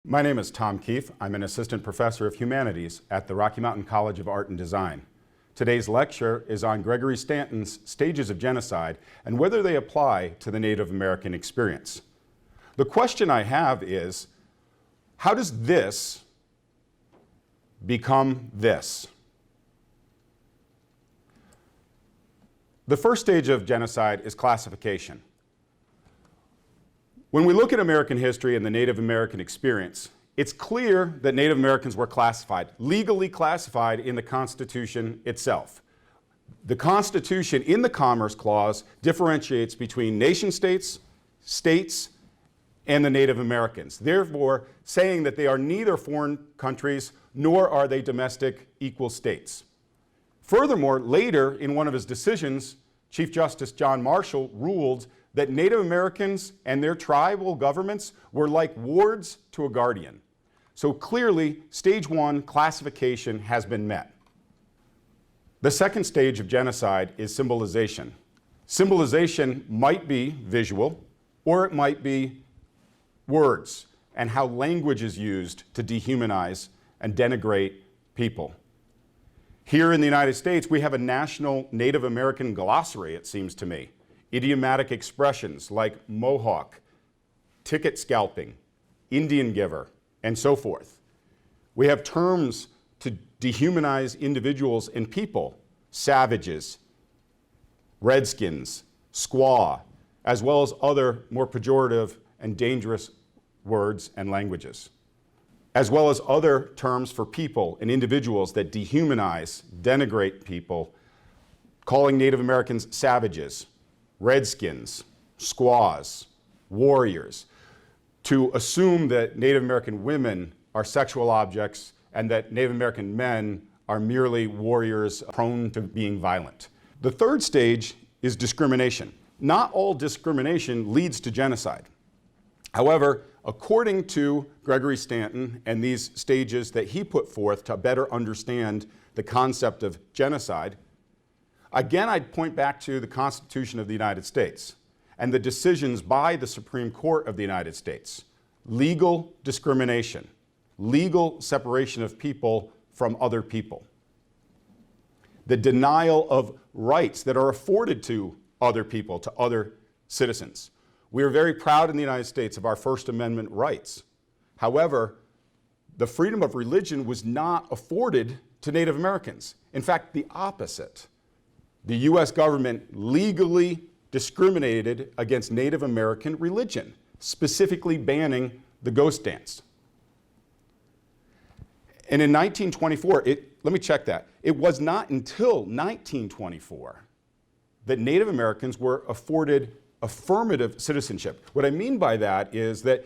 My name is Tom Keefe. I'm an assistant professor of humanities at the Rocky Mountain College of Art and Design. Today's lecture is on Gregory Stanton's stages of genocide and whether they apply to the Native American experience. The question I have is, how does this become this? The first stage of genocide is classification. When we look at American history and the Native American experience, it's clear that Native Americans were classified, legally classified in the Constitution itself. The Constitution, in the Commerce Clause, differentiates between nation-states, states, and the Native Americans, therefore saying that they are neither foreign countries nor are they domestic equal states. Furthermore, later in one of his decisions, Chief Justice John Marshall ruled that Native Americans and their tribal governments were like wards to a guardian. So clearly, stage one classification has been met. The second stage of genocide is symbolization. Symbolization might be visual, or it might be words, and how language is used to dehumanize and denigrate people. Here in the United States, we have a national Native American glossary, it seems to me. Idiomatic expressions like Mohawk, ticket scalping, Indian giver, and so forth. We have terms to dehumanize individuals and people, savages, redskins, squaw, as well as other more pejorative and dangerous words and languages, as well as other terms for people and individuals that dehumanize, denigrate people, calling Native Americans savages, redskins, squaws, warriors, to assume that Native American women are sexual objects and that Native American men are merely warriors prone to being violent. The third stage is discrimination. Not all discrimination leads to genocide. However, according to Gregory Stanton and these stages that he put forth to better understand the concept of genocide, again, I'd point back to the Constitution of the United States and the decisions by the Supreme Court of the United States. Legal discrimination, legal separation of people from other people. The denial of rights that are afforded to other people, to other citizens. We are very proud in the United States of our First Amendment rights. However, the freedom of religion was not afforded to Native Americans. In fact, the opposite. The U.S. government legally discriminated against Native American religion, specifically banning the ghost dance. And in 1924, let me check that. It was not until 1924 that Native Americans were afforded affirmative citizenship. What I mean by that is that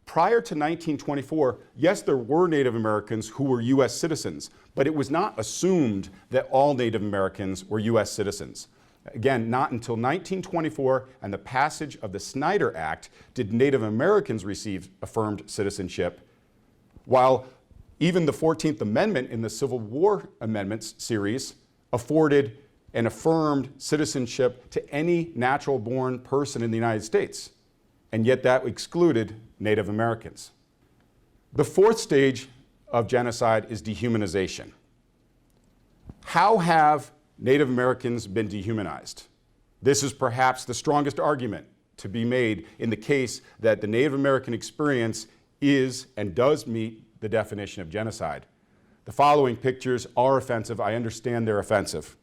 prior to 1924, yes, there were Native Americans who were U.S. citizens, but it was not assumed that all Native Americans were U.S. citizens. Again, not until 1924 and the passage of the Snyder Act did Native Americans receive affirmed citizenship, while even the 14th Amendment in the Civil War Amendments series afforded and affirmed citizenship to any natural-born person in the United States, and yet that excluded Native Americans. The fourth stage of genocide is dehumanization. How have Native Americans been dehumanized? This is perhaps the strongest argument to be made in the case that the Native American experience is and does meet the definition of genocide. The following pictures are offensive. I understand they're offensive.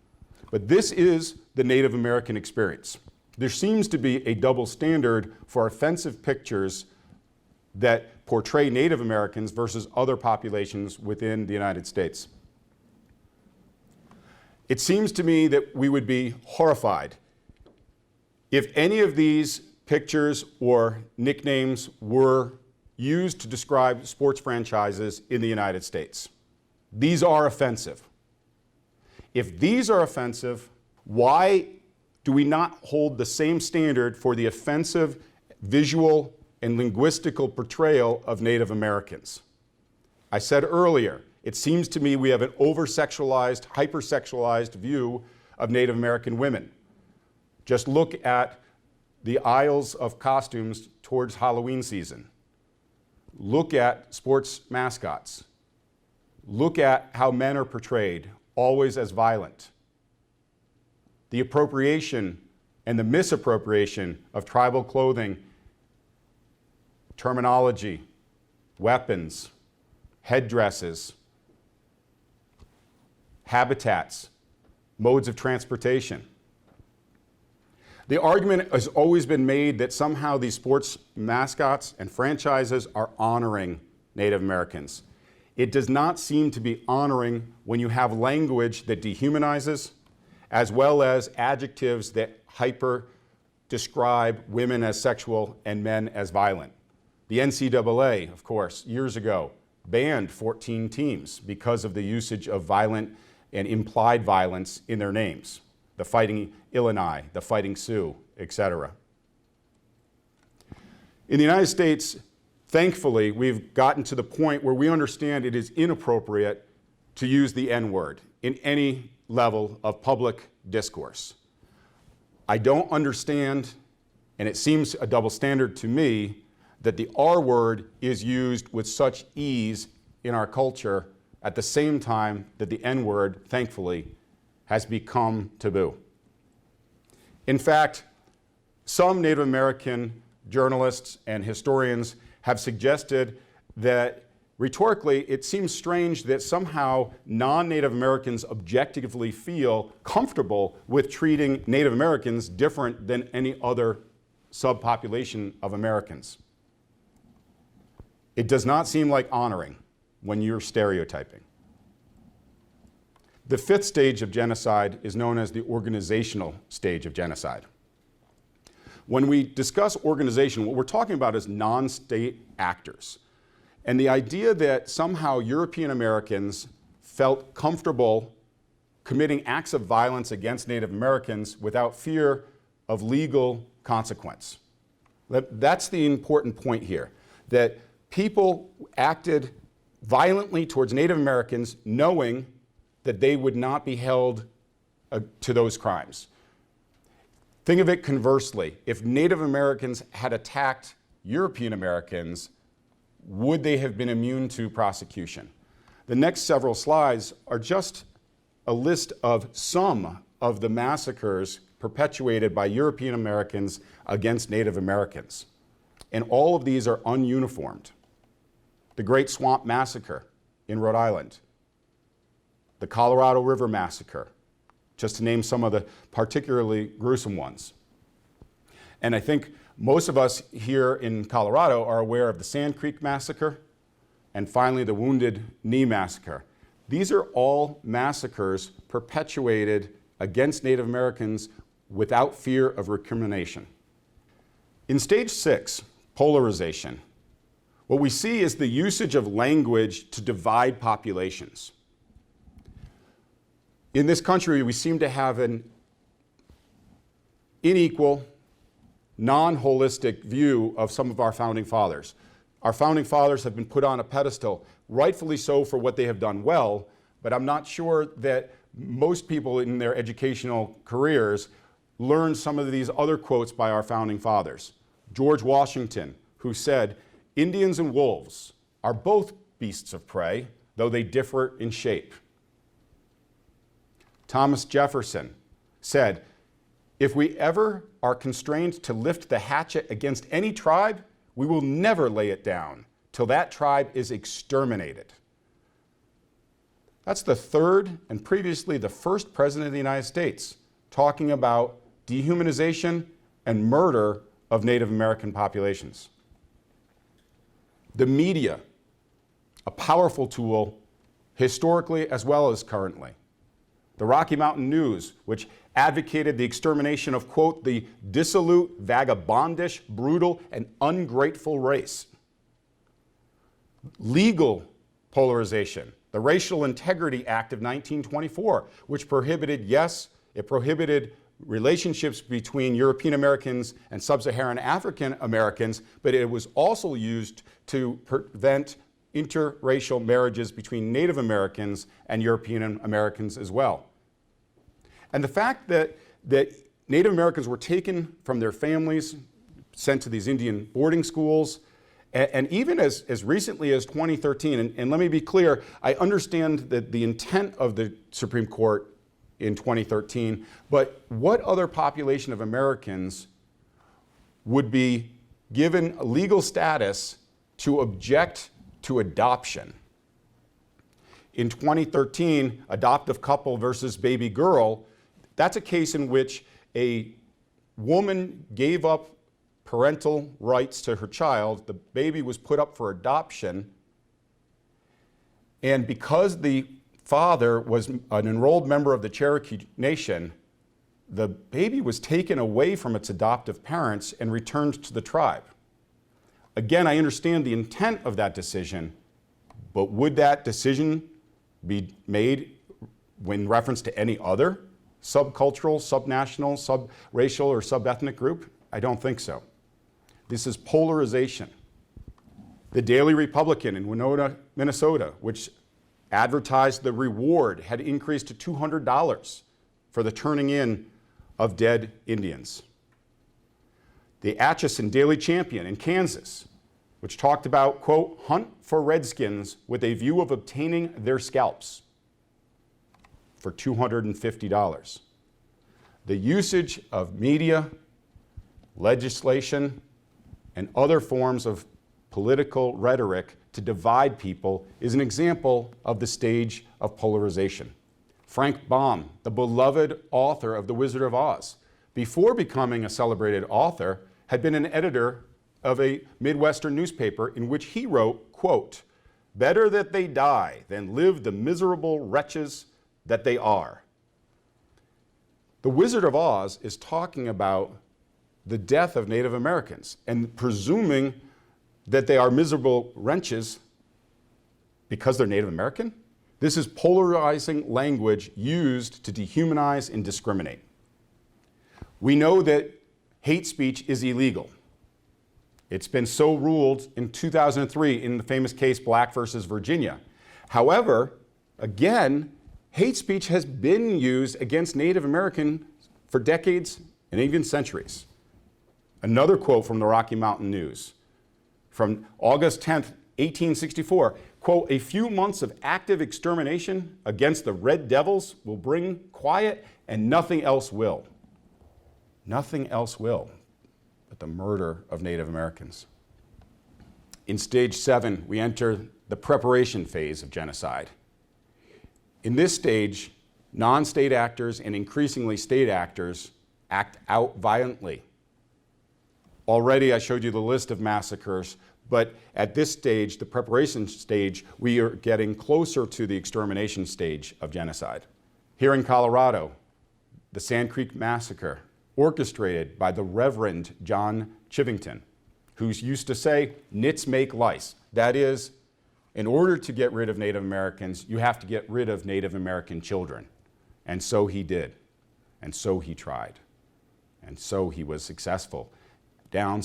But this is the Native American experience. There seems to be a double standard for offensive pictures that portray Native Americans versus other populations within the United States. It seems to me that we would be horrified if any of these pictures or nicknames were used to describe sports franchises in the United States. These are offensive. If these are offensive, why do we not hold the same standard for the offensive visual and linguistical portrayal of Native Americans? I said earlier, it seems to me we have an over-sexualized, hyper-sexualized view of Native American women. Just look at the aisles of costumes towards Halloween season. Look at sports mascots. Look at how men are portrayed, always as violent. The appropriation and the misappropriation of tribal clothing, terminology, weapons, headdresses, habitats, modes of transportation. The argument has always been made that somehow these sports mascots and franchises are honoring Native Americans. It does not seem to be honoring when you have language that dehumanizes, as well as adjectives that hyper describe women as sexual and men as violent. The NCAA, of course, years ago, banned 14 teams because of the usage of violent and implied violence in their names. The Fighting Illini, the Fighting Sioux, etc. In the United States, thankfully, we've gotten to the point where we understand it is inappropriate to use the N-word in any level of public discourse. I don't understand, and it seems a double standard to me, that the R word is used with such ease in our culture at the same time that the N word, thankfully, has become taboo. In fact, some Native American journalists and historians have suggested that rhetorically it seems strange that somehow non-Native Americans objectively feel comfortable with treating Native Americans different than any other subpopulation of Americans. It does not seem like honoring when you're stereotyping. The fifth stage of genocide is known as the organizational stage of genocide. When we discuss organization, what we're talking about is non-state actors. And the idea that somehow European Americans felt comfortable committing acts of violence against Native Americans without fear of legal consequence. That's the important point here, that people acted violently towards Native Americans knowing that they would not be held to those crimes. Think of it conversely. If Native Americans had attacked European Americans, would they have been immune to prosecution? The next several slides are just a list of some of the massacres perpetuated by European Americans against Native Americans. And all of these are ununiformed. The Great Swamp Massacre in Rhode Island, the Colorado River Massacre, just to name some of the particularly gruesome ones. And I think most of us here in Colorado are aware of the Sand Creek Massacre and finally the Wounded Knee Massacre. These are all massacres perpetuated against Native Americans without fear of recrimination. In stage 6, polarization, what we see is the usage of language to divide populations. In this country, we seem to have an unequal, non-holistic view of some of our founding fathers. Our founding fathers have been put on a pedestal, rightfully so for what they have done well, but I'm not sure that most people in their educational careers learn some of these other quotes by our founding fathers. George Washington, who said, "Indians and wolves are both beasts of prey, though they differ in shape." Thomas Jefferson said, "If we ever are constrained to lift the hatchet against any tribe, we will never lay it down till that tribe is exterminated." That's the third and previously the first president of the United States talking about dehumanization and murder of Native American populations. The media, a powerful tool historically as well as currently. The Rocky Mountain News, which advocated the extermination of, quote, the dissolute, vagabondish, brutal, and ungrateful race. Legal polarization, the Racial Integrity Act of 1924, which prohibited, yes, it prohibited relationships between European Americans and Sub-Saharan African Americans, but it was also used to prevent interracial marriages between Native Americans and European Americans as well. And the fact that Native Americans were taken from their families, sent to these Indian boarding schools, And even as recently as 2013, and let me be clear, I understand that the intent of the Supreme Court in 2013, but what other population of Americans would be given legal status to object to adoption? In 2013, adoptive couple versus baby girl, that's a case in which a woman gave up parental rights to her child. The baby was put up for adoption, and because the father was an enrolled member of the Cherokee Nation, the baby was taken away from its adoptive parents and returned to the tribe. Again, I understand the intent of that decision, but would that decision be made in reference to any other subcultural, subnational, subracial, or subethnic group? I don't think so. This is polarization. The Daily Republican in Winona, Minnesota, which advertised the reward had increased to $200 for the turning in of dead Indians. The Atchison Daily Champion in Kansas, which talked about, quote, hunt for redskins with a view of obtaining their scalps for $250. The usage of media, legislation, and other forms of political rhetoric to divide people is an example of the stage of polarization. Frank Baum, the beloved author of The Wizard of Oz, before becoming a celebrated author, had been an editor of a Midwestern newspaper in which he wrote, quote, better that they die than live the miserable wretches that they are. The Wizard of Oz is talking about the death of Native Americans and presuming that they are miserable wretches because they're Native American. This is polarizing language used to dehumanize and discriminate. We know that hate speech is illegal. It's been so ruled in 2003 in the famous case Black versus Virginia. However, again, hate speech has been used against Native Americans for decades and even centuries. Another quote from the Rocky Mountain News from August 10th, 1864, quote, a few months of active extermination against the Red Devils will bring quiet and nothing else will. Nothing else will but the murder of Native Americans. In stage 7, we enter the preparation phase of genocide. In this stage, non-state actors and increasingly state actors act out violently. Already I showed you the list of massacres, but at this stage, the preparation stage, we are getting closer to the extermination stage of genocide. Here in Colorado, the Sand Creek Massacre, orchestrated by the Reverend John Chivington, who used to say, nits make lice. That is, in order to get rid of Native Americans, you have to get rid of Native American children. And so he did, and so he tried, and so he was successful down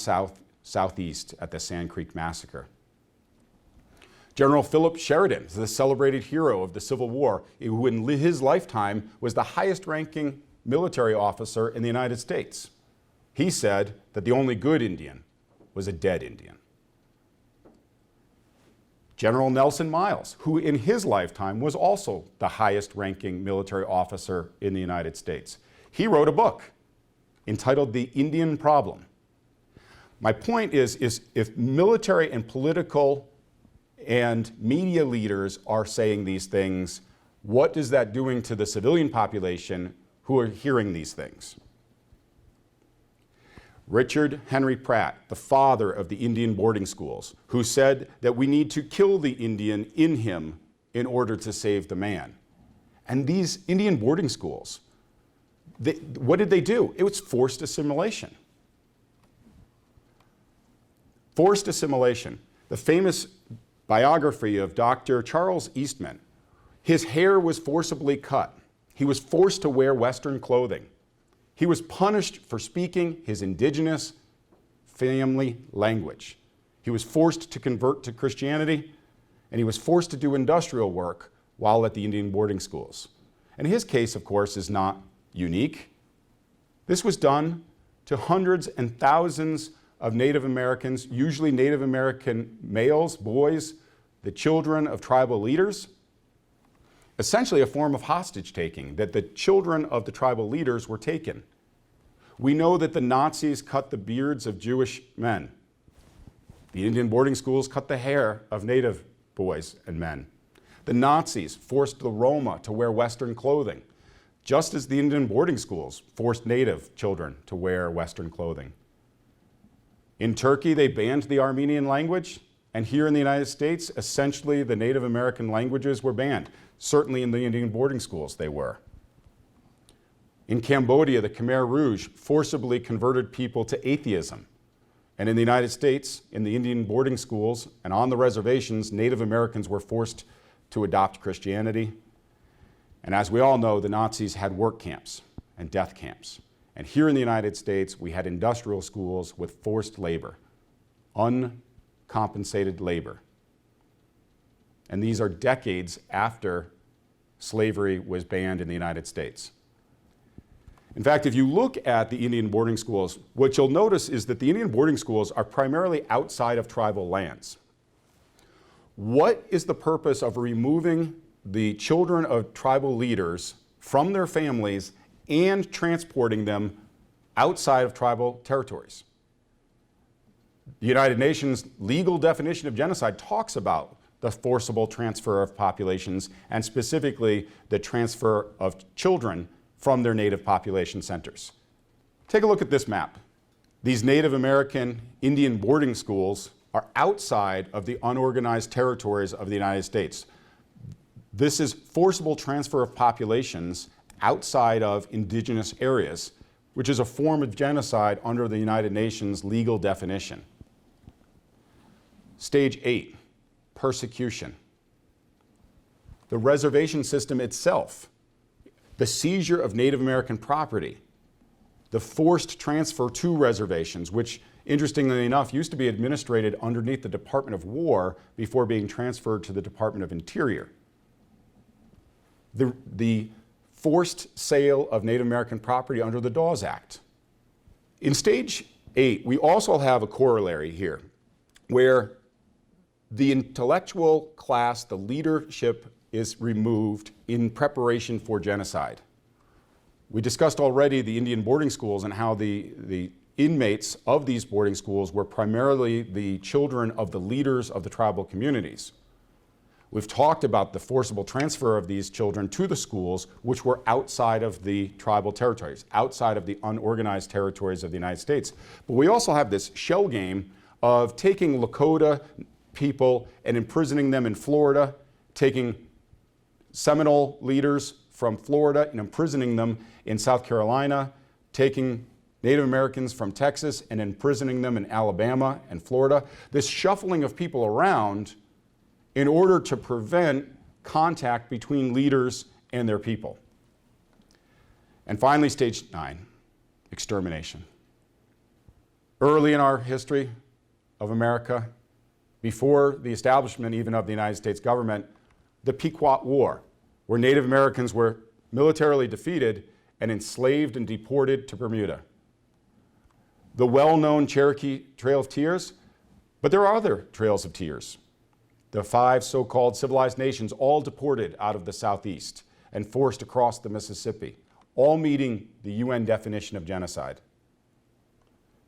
southeast at the Sand Creek Massacre. General Philip Sheridan is the celebrated hero of the Civil War, who in his lifetime was the highest-ranking military officer in the United States. He said that the only good Indian was a dead Indian. General Nelson Miles, who in his lifetime was also the highest-ranking military officer in the United States. He wrote a book entitled The Indian Problem. My point is if military and political and media leaders are saying these things, what is that doing to the civilian population who are hearing these things? Richard Henry Pratt, the father of the Indian boarding schools, who said that we need to kill the Indian in him in order to save the man. And these Indian boarding schools, what did they do? It was forced assimilation. Forced assimilation. The famous biography of Dr. Charles Eastman, his hair was forcibly cut. He was forced to wear Western clothing. He was punished for speaking his indigenous family language. He was forced to convert to Christianity, and he was forced to do industrial work while at the Indian boarding schools. And his case, of course, is not unique. This was done to hundreds and thousands of Native Americans, usually Native American males, boys, the children of tribal leaders, essentially a form of hostage taking, that the children of the tribal leaders were taken. We know that the Nazis cut the beards of Jewish men. The Indian boarding schools cut the hair of Native boys and men. The Nazis forced the Roma to wear Western clothing, just as the Indian boarding schools forced Native children to wear Western clothing. In Turkey, they banned the Armenian language, and here in the United States, essentially the Native American languages were banned. Certainly in the Indian boarding schools they were. In Cambodia, the Khmer Rouge forcibly converted people to atheism. And in the United States, in the Indian boarding schools and on the reservations, Native Americans were forced to adopt Christianity. And as we all know, the Nazis had work camps and death camps. And here in the United States, we had industrial schools with forced labor, uncompensated labor. And these are decades after slavery was banned in the United States. In fact, if you look at the Indian boarding schools, what you'll notice is that the Indian boarding schools are primarily outside of tribal lands. What is the purpose of removing the children of tribal leaders from their families and transporting them outside of tribal territories? The United Nations legal definition of genocide talks about the forcible transfer of populations, and specifically the transfer of children from their native population centers. Take a look at this map. These Native American Indian boarding schools are outside of the unorganized territories of the United States. This is forcible transfer of populations outside of indigenous areas, which is a form of genocide under the United Nations legal definition. Stage 8. Persecution. The reservation system itself, the seizure of Native American property, the forced transfer to reservations, which interestingly enough used to be administered underneath the Department of War before being transferred to the Department of Interior. The forced sale of Native American property under the Dawes Act. In stage 8, we also have a corollary here where the intellectual class, the leadership, is removed in preparation for genocide. We discussed already the Indian boarding schools and how the inmates of these boarding schools were primarily the children of the leaders of the tribal communities. We've talked about the forcible transfer of these children to the schools, which were outside of the tribal territories, outside of the unorganized territories of the United States. But we also have this shell game of taking Lakota people and imprisoning them in Florida, taking Seminole leaders from Florida and imprisoning them in South Carolina, taking Native Americans from Texas and imprisoning them in Alabama and Florida. This shuffling of people around in order to prevent contact between leaders and their people. And finally, stage 9, extermination. Early in our history of America, before the establishment even of the United States government, the Pequot War, where Native Americans were militarily defeated and enslaved and deported to Bermuda. The well-known Cherokee Trail of Tears, but there are other trails of tears. The 5 so-called civilized nations, all deported out of the Southeast and forced across the Mississippi, all meeting the UN definition of genocide.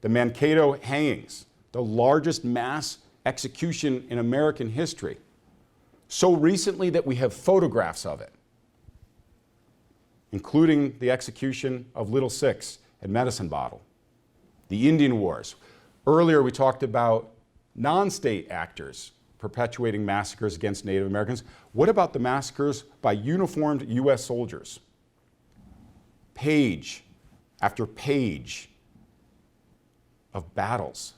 The Mankato hangings, the largest mass execution in American history, so recently that we have photographs of it, including the execution of Little Six and Medicine Bottle. The Indian Wars. Earlier we talked about non-state actors perpetuating massacres against Native Americans. What about the massacres by uniformed US soldiers? Page after page of battles.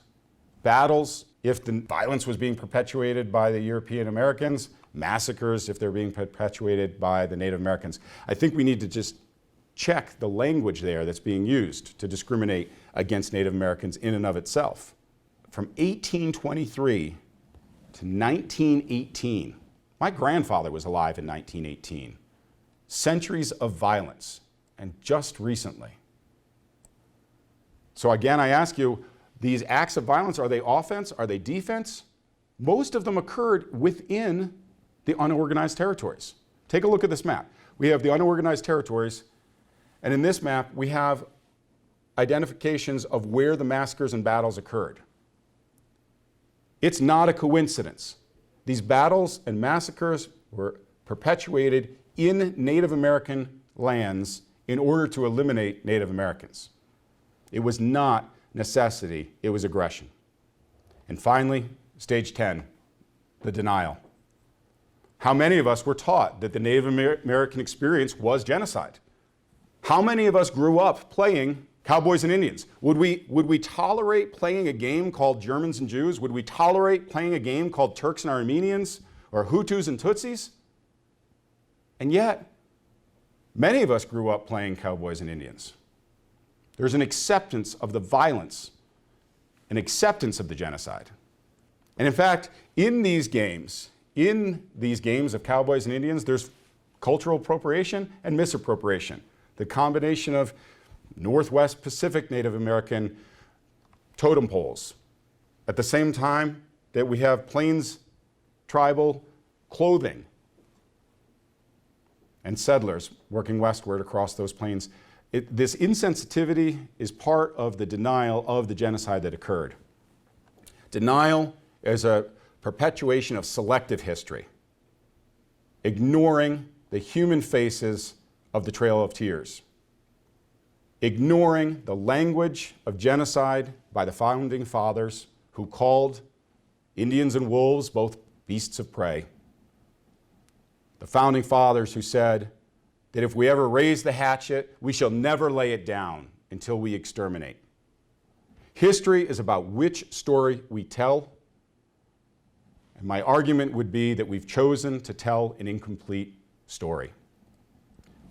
Battles if the violence was being perpetuated by the European Americans, massacres if they're being perpetuated by the Native Americans. I think we need to just check the language there that's being used to discriminate against Native Americans in and of itself. From 1823 to 1918, my grandfather was alive in 1918. Centuries of violence, and just recently. So again, I ask you, These acts of violence, are they offense? Are they defense? Most of them occurred within the unorganized territories. Take a look at this map. We have the unorganized territories, and in this map, we have identifications of where the massacres and battles occurred. It's not a coincidence. These battles and massacres were perpetuated in Native American lands in order to eliminate Native Americans. It was not necessity, it was aggression. And finally, stage 10, the denial. How many of us were taught that the Native American experience was genocide? How many of us grew up playing cowboys and Indians? Would we tolerate playing a game called Germans and Jews? Would we tolerate playing a game called Turks and Armenians or Hutus and Tutsis? And yet, many of us grew up playing cowboys and Indians. There's an acceptance of the violence, an acceptance of the genocide. And in fact, in these games of cowboys and Indians, there's cultural appropriation and misappropriation. The combination of Northwest Pacific Native American totem poles, at the same time that we have Plains tribal clothing and settlers working westward across those plains. This insensitivity is part of the denial of the genocide that occurred. Denial is a perpetuation of selective history, ignoring the human faces of the Trail of Tears, ignoring the language of genocide by the founding fathers who called Indians and wolves both beasts of prey. The founding fathers who said that if we ever raise the hatchet, we shall never lay it down until we exterminate. History is about which story we tell, and my argument would be that we've chosen to tell an incomplete story.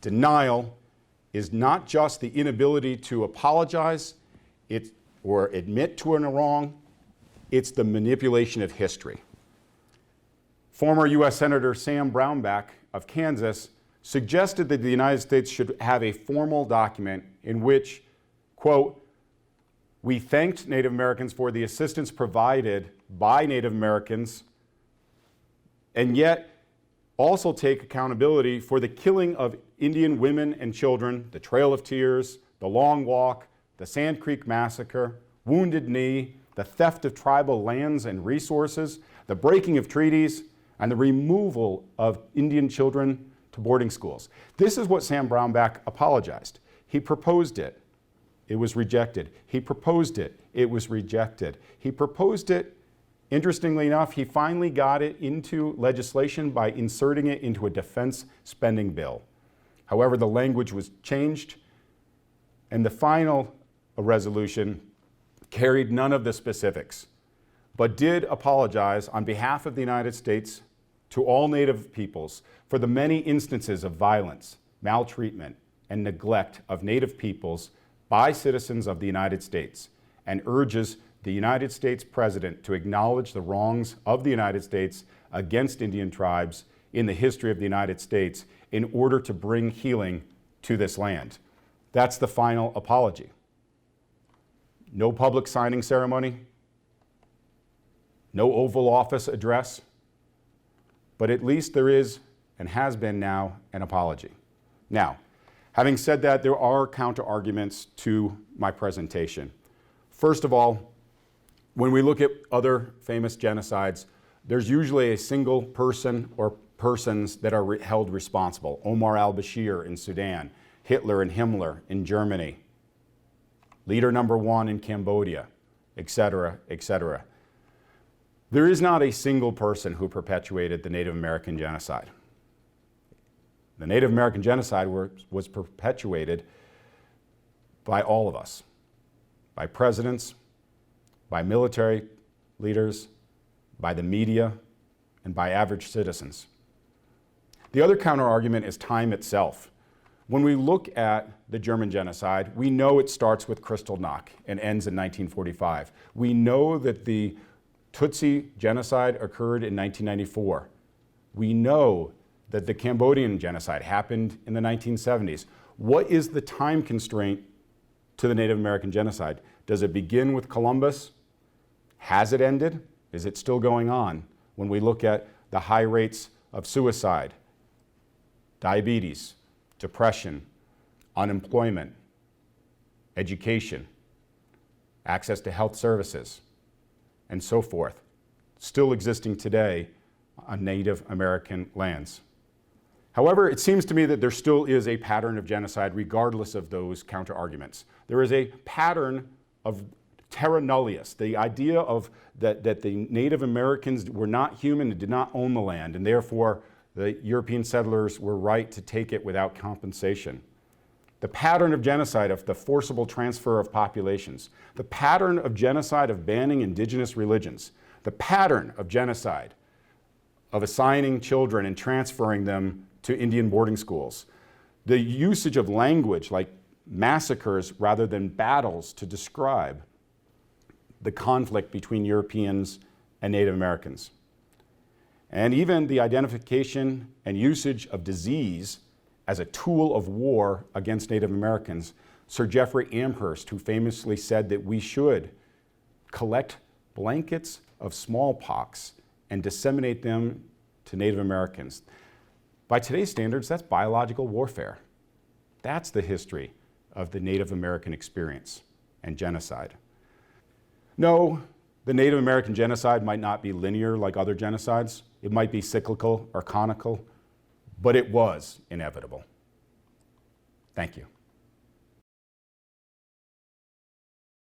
Denial is not just the inability to apologize or admit to a wrong, it's the manipulation of history. Former U.S. Senator Sam Brownback of Kansas suggested that the United States should have a formal document in which, quote, we thanked Native Americans for the assistance provided by Native Americans, and yet also take accountability for the killing of Indian women and children, the Trail of Tears, the Long Walk, the Sand Creek Massacre, Wounded Knee, the theft of tribal lands and resources, the breaking of treaties, and the removal of Indian children to boarding schools. This is what Sam Brownback apologized. He proposed it. It was rejected. He proposed it. It was rejected. He proposed it. Interestingly enough, he finally got it into legislation by inserting it into a defense spending bill. However, the language was changed, and the final resolution carried none of the specifics, but did apologize on behalf of the United States to all Native peoples for the many instances of violence, maltreatment, and neglect of Native peoples by citizens of the United States, and urges the United States President to acknowledge the wrongs of the United States against Indian tribes in the history of the United States in order to bring healing to this land. That's the final apology. No public signing ceremony, no Oval Office address, but at least there is and has been now an apology. Now, having said that, there are counter-arguments to my presentation. First of all, when we look at other famous genocides, there's usually a single person or persons that are held responsible. Omar al-Bashir in Sudan, Hitler and Himmler in Germany, leader number one in Cambodia, etc., etc. There is not a single person who perpetuated the Native American genocide. The Native American genocide was perpetuated by all of us, by presidents, by military leaders, by the media, and by average citizens. The other counter-argument is time itself. When we look at the German genocide, we know it starts with Kristallnacht and ends in 1945. We know that the Tutsi genocide occurred in 1994. We know that the Cambodian genocide happened in the 1970s. What is the time constraint to the Native American genocide. Does it begin with Columbus? Has it ended? Is it still going on? When we look at the high rates of suicide, diabetes, depression, unemployment, education, access to health services, and so forth, still existing today on Native American lands. However, it seems to me that there still is a pattern of genocide regardless of those counter-arguments. There is a pattern of terra nullius, the idea of that the Native Americans were not human and did not own the land, and therefore the European settlers were right to take it without compensation. The pattern of genocide of the forcible transfer of populations, the pattern of genocide of banning indigenous religions, the pattern of genocide of assigning children and transferring them to Indian boarding schools, the usage of language like massacres rather than battles to describe the conflict between Europeans and Native Americans, and even the identification and usage of disease as a tool of war against Native Americans. Sir Jeffrey Amherst, who famously said that we should collect blankets of smallpox and disseminate them to Native Americans. By today's standards, that's biological warfare. That's the history of the Native American experience and genocide. No, the Native American genocide might not be linear like other genocides. It might be cyclical or conical, but it was inevitable. Thank you.